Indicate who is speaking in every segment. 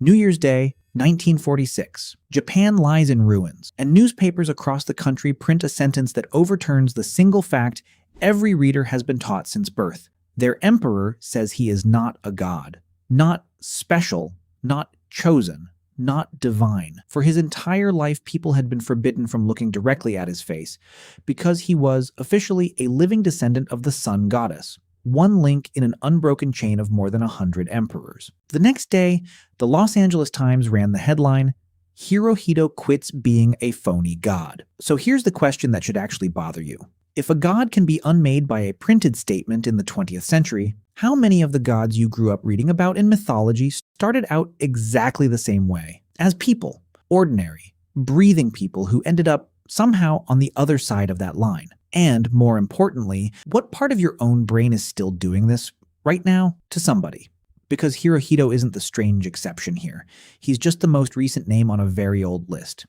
Speaker 1: New Year's Day, 1946. Japan lies in ruins, and newspapers across the country print a sentence that overturns the single fact every reader has been taught since birth. Their emperor says he is not a god, not special, not chosen, not divine. For his entire life, people had been forbidden from looking directly at his face, because he was, officially, a living descendant of the sun goddess, one link in an unbroken chain of more than 100 emperors. The next day, the Los Angeles Times ran the headline, "Hirohito quits being a phony god." So here's the question that should actually bother you. If a god can be unmade by a printed statement in the 20th century, how many of the gods you grew up reading about in mythology started out exactly the same way? As people, ordinary, breathing people who ended up somehow on the other side of that line. And, more importantly, what part of your own brain is still doing this right now to somebody? Because Hirohito isn't the strange exception here. He's just the most recent name on a very old list.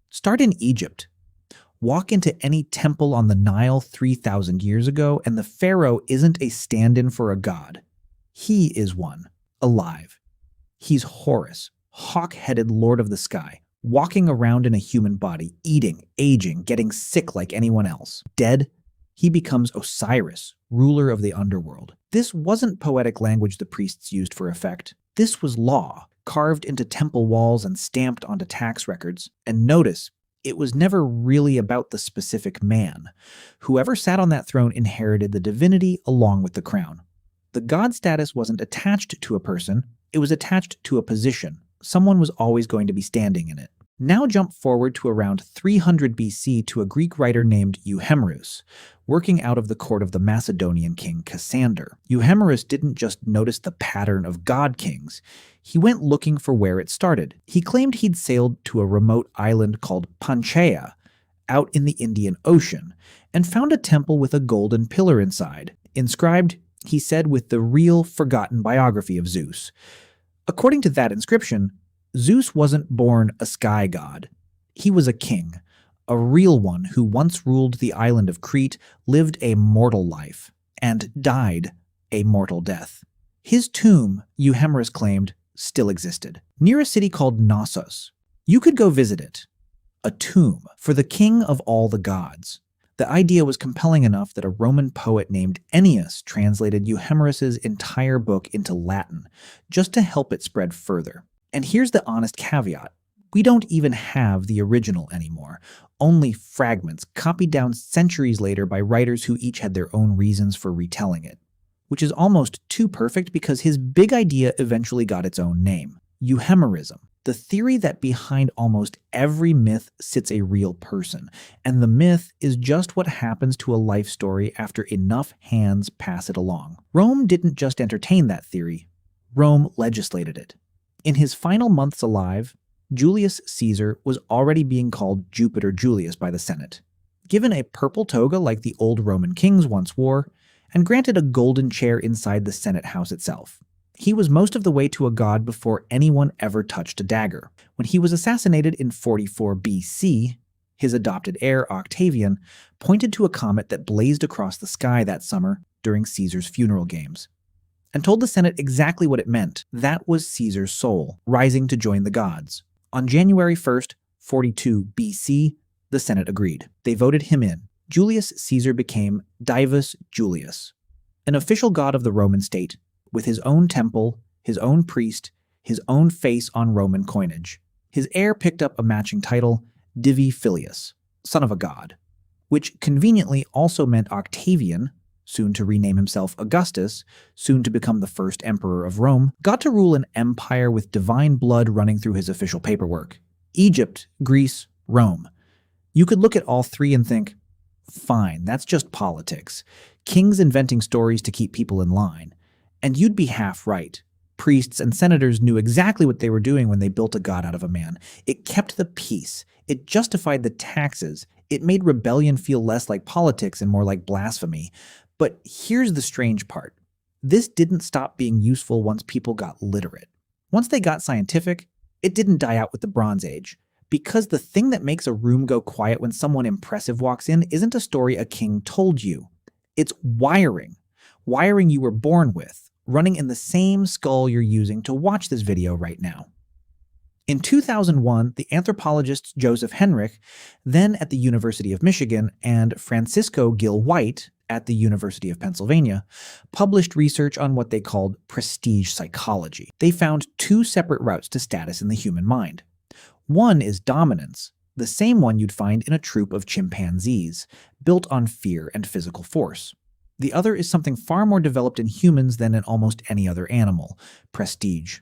Speaker 1: Start in Egypt. Walk into any temple on the Nile 3,000 years ago, and the pharaoh isn't a stand-in for a god. He is one, alive. He's Horus, hawk-headed lord of the sky, walking around in a human body, eating, aging, getting sick like anyone else. Dead, he becomes Osiris, ruler of the underworld. This wasn't poetic language the priests used for effect. This was law, carved into temple walls and stamped onto tax records. And notice, it was never really about the specific man. Whoever sat on that throne inherited the divinity along with the crown. The god status wasn't attached to a person, it was attached to a position. Someone was always going to be standing in it. Now jump forward to around 300 BC to a Greek writer named Euhemerus, working out of the court of the Macedonian king Cassander. Euhemerus didn't just notice the pattern of god kings, he went looking for where it started. He claimed he'd sailed to a remote island called Panchaea, out in the Indian Ocean, and found a temple with a golden pillar inside, inscribed, he said, with the real forgotten biography of Zeus. According to that inscription, Zeus wasn't born a sky god. He was a king, a real one who once ruled the island of Crete, lived a mortal life, and died a mortal death. His tomb, Euhemerus claimed, still existed, near a city called Knossos. You could go visit it. A tomb for the king of all the gods. The idea was compelling enough that a Roman poet named Ennius translated Euhemerus's entire book into Latin, just to help it spread further. And here's the honest caveat. We don't even have the original anymore, only fragments copied down centuries later by writers who each had their own reasons for retelling it. Which is almost too perfect because his big idea eventually got its own name, Euhemerism. The theory that behind almost every myth sits a real person, and the myth is just what happens to a life story after enough hands pass it along. Rome didn't just entertain that theory, Rome legislated it. In his final months alive, Julius Caesar was already being called Jupiter Julius by the Senate, given a purple toga like the old Roman kings once wore, and granted a golden chair inside the Senate house itself. He was most of the way to a god before anyone ever touched a dagger. When he was assassinated in 44 BC, his adopted heir, Octavian, pointed to a comet that blazed across the sky that summer during Caesar's funeral games, and told the Senate exactly what it meant. That was Caesar's soul, rising to join the gods. On January 1st, 42 BC, the Senate agreed. They voted him in. Julius Caesar became Divus Julius, an official god of the Roman state, with his own temple, his own priest, his own face on Roman coinage. His heir picked up a matching title, Divi Filius, son of a god, which conveniently also meant Octavian, soon to rename himself Augustus, soon to become the first emperor of Rome, got to rule an empire with divine blood running through his official paperwork. Egypt, Greece, Rome. You could look at all three and think, fine, that's just politics. Kings inventing stories to keep people in line. And you'd be half right. Priests and senators knew exactly what they were doing when they built a god out of a man. It kept the peace. It justified the taxes. It made rebellion feel less like politics and more like blasphemy. But here's the strange part. This didn't stop being useful once people got literate. Once they got scientific, it didn't die out with the Bronze Age. Because the thing that makes a room go quiet when someone impressive walks in isn't a story a king told you. It's wiring. Wiring you were born with, running in the same skull you're using to watch this video right now. In 2001, the anthropologists Joseph Henrich, then at the University of Michigan, and Francisco Gill White at the University of Pennsylvania, published research on what they called prestige psychology. They found two separate routes to status in the human mind. One is dominance, the same one you'd find in a troop of chimpanzees, built on fear and physical force. The other is something far more developed in humans than in almost any other animal: prestige.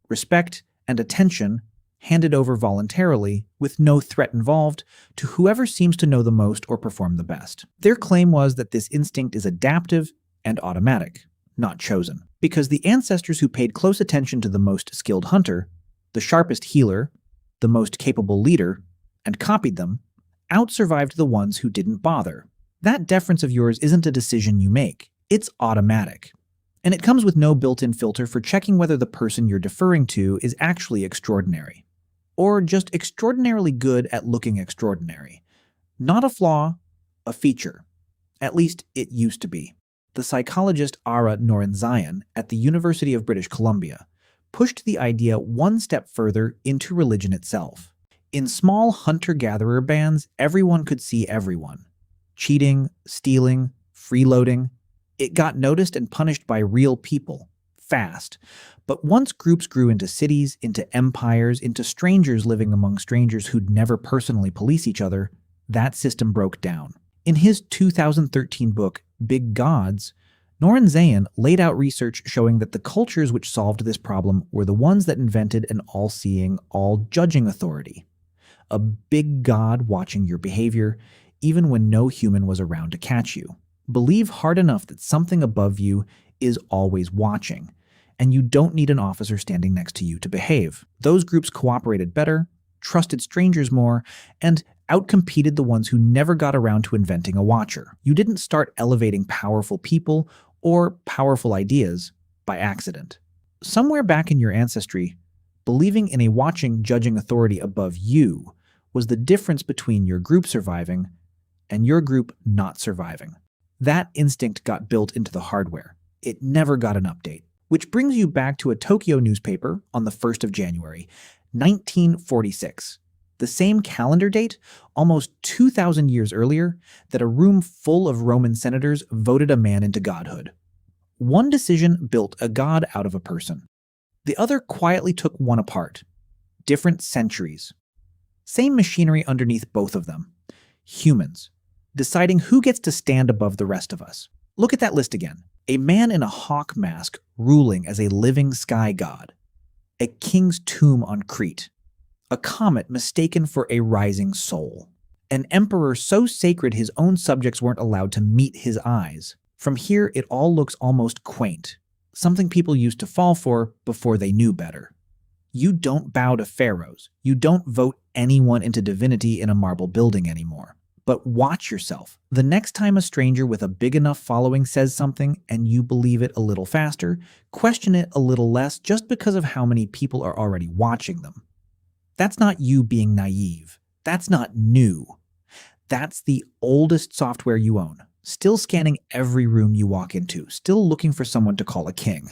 Speaker 1: Respect and attention handed over voluntarily, with no threat involved, to whoever seems to know the most or perform the best. Their claim was that this instinct is adaptive and automatic, not chosen, because the ancestors who paid close attention to the most skilled hunter, the sharpest healer, the most capable leader, and copied them, outsurvived the ones who didn't bother. That deference of yours isn't a decision you make, it's automatic. And it comes with no built-in filter for checking whether the person you're deferring to is actually extraordinary, or just extraordinarily good at looking extraordinary. Not a flaw, a feature. At least it used to be. The psychologist Ara Norenzayan at the University of British Columbia pushed the idea one step further into religion itself. In small hunter-gatherer bands, everyone could see everyone. Cheating, stealing, freeloading. It got noticed and punished by real people, fast. But once groups grew into cities, into empires, into strangers living among strangers who'd never personally police each other, that system broke down. In his 2013 book, Big Gods, Norenzayan laid out research showing that the cultures which solved this problem were the ones that invented an all-seeing, all-judging authority. A big god watching your behavior, even when no human was around to catch you. Believe hard enough that something above you is always watching, and you don't need an officer standing next to you to behave. Those groups cooperated better, trusted strangers more, and outcompeted the ones who never got around to inventing a watcher. You didn't start elevating powerful people or powerful ideas by accident. Somewhere back in your ancestry, believing in a watching, judging authority above you was the difference between your group surviving and your group not surviving. That instinct got built into the hardware. It never got an update. Which brings you back to a Tokyo newspaper on the 1st of January, 1946. The same calendar date, almost 2,000 years earlier, that a room full of Roman senators voted a man into godhood. One decision built a god out of a person. The other quietly took one apart. Different centuries. Same machinery underneath both of them. Humans. Deciding who gets to stand above the rest of us. Look at that list again. A man in a hawk mask ruling as a living sky god. A king's tomb on Crete. A comet mistaken for a rising soul. An emperor so sacred his own subjects weren't allowed to meet his eyes. From here, it all looks almost quaint. Something people used to fall for before they knew better. You don't bow to pharaohs. You don't vote anyone into divinity in a marble building anymore. But watch yourself. The next time a stranger with a big enough following says something and you believe it a little faster, question it a little less just because of how many people are already watching them. That's not you being naive. That's not new. That's the oldest software you own. Still scanning every room you walk into. Still looking for someone to call a king.